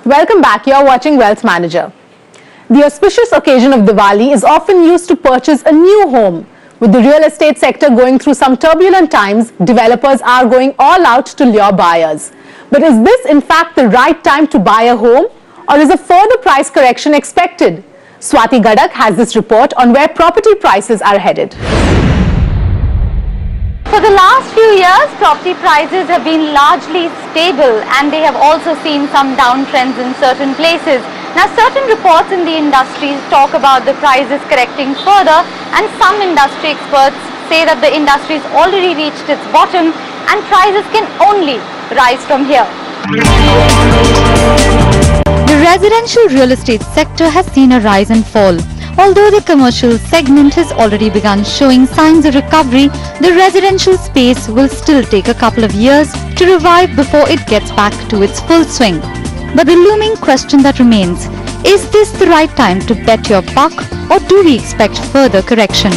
Welcome back. You're watching Wealth Manager. The auspicious occasion of Diwali is often used to purchase a new home. With the real estate sector going through some turbulent times, developers are going all out to lure buyers. But is this in fact the right time to buy a home, or is a further price correction expected? Swati Gadak has this report on where property prices are headed. For the last few years, property prices have been largely stable and they have also seen some downtrends in certain places. Now, certain reports in the industry talk about the prices correcting further, and some industry experts say that the industry has already reached its bottom and prices can only rise from here. The residential real estate sector has seen a rise and fall. Although the commercial segment has already begun showing signs of recovery, the residential space will still take a couple of years to revive before it gets back to its full swing. But the looming question that remains, is this the right time to bet your buck, or do we expect further correction?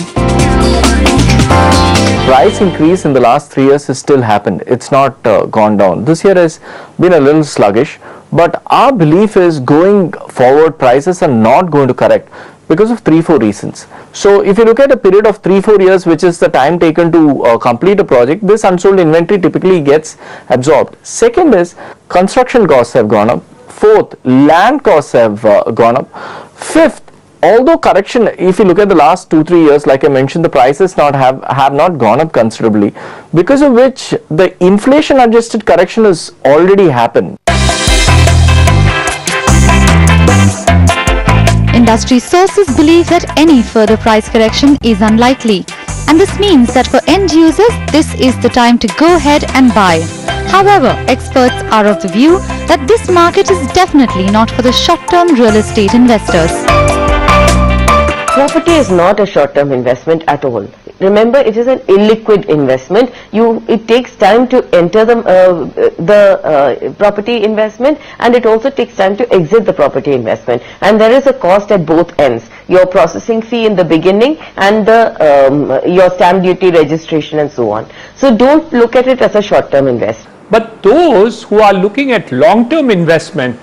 Price increase in the last 3 years has still happened. It's not gone down. This year has been a little sluggish, but our belief is going forward prices are not going to correct because of 3-4 reasons. So if you look at a period of 3-4 years, which is the time taken to complete a project, this unsold inventory typically gets absorbed. Second is construction costs have gone up. Fourth, land costs have gone up. Fifth, although correction, if you look at the last 2-3 years, like I mentioned, the prices have not gone up considerably, because of which the inflation adjusted correction has already happened. Industry sources believe that any further price correction is unlikely, and this means that for end users, this is the time to go ahead and buy. However, experts are of the view that this market is definitely not for the short-term real estate investors. Property is not a short-term investment at all. Remember, it is an illiquid investment. It takes time to enter the property investment, and it also takes time to exit the property investment. And there is a cost at both ends. Your processing fee in the beginning and your stamp duty, registration, and so on. So don't look at it as a short-term investment. But those who are looking at long-term investment,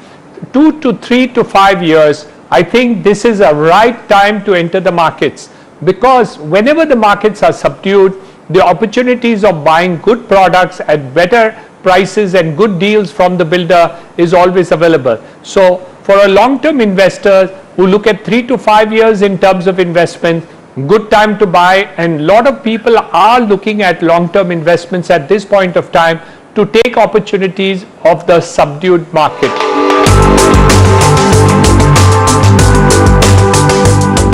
2 to 3 to 5 years, I think this is a right time to enter the markets, because whenever the markets are subdued, the opportunities of buying good products at better prices and good deals from the builder is always available. So for a long-term investor who look at 3 to 5 years in terms of investment, good time to buy, and a lot of people are looking at long-term investments at this point of time to take opportunities of the subdued market.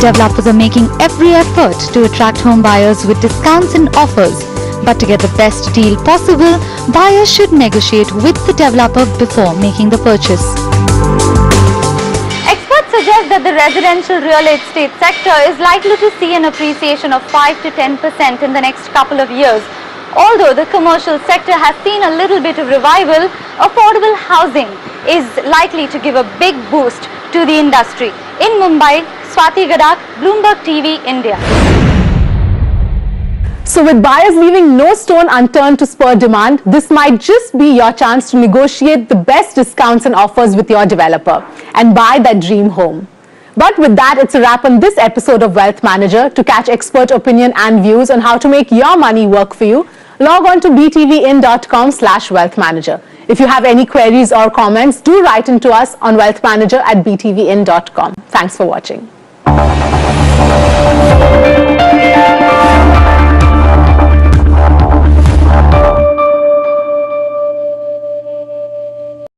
Developers are making every effort to attract home buyers with discounts and offers. But to get the best deal possible, buyers should negotiate with the developer before making the purchase. Experts suggest that the residential real estate sector is likely to see an appreciation of 5 to 10% in the next couple of years. Although the commercial sector has seen a little bit of revival, affordable housing is likely to give a big boost to the industry. In Mumbai, Swati Gadak, Bloomberg TV, India. So with buyers leaving no stone unturned to spur demand, this might just be your chance to negotiate the best discounts and offers with your developer and buy that dream home. But with that, it's a wrap on this episode of Wealth Manager. To catch expert opinion and views on how to make your money work for you, log on to btvin.com/wealthmanager. If you have any queries or comments, do write into us on wealthmanager@btvin.com. Thanks for watching.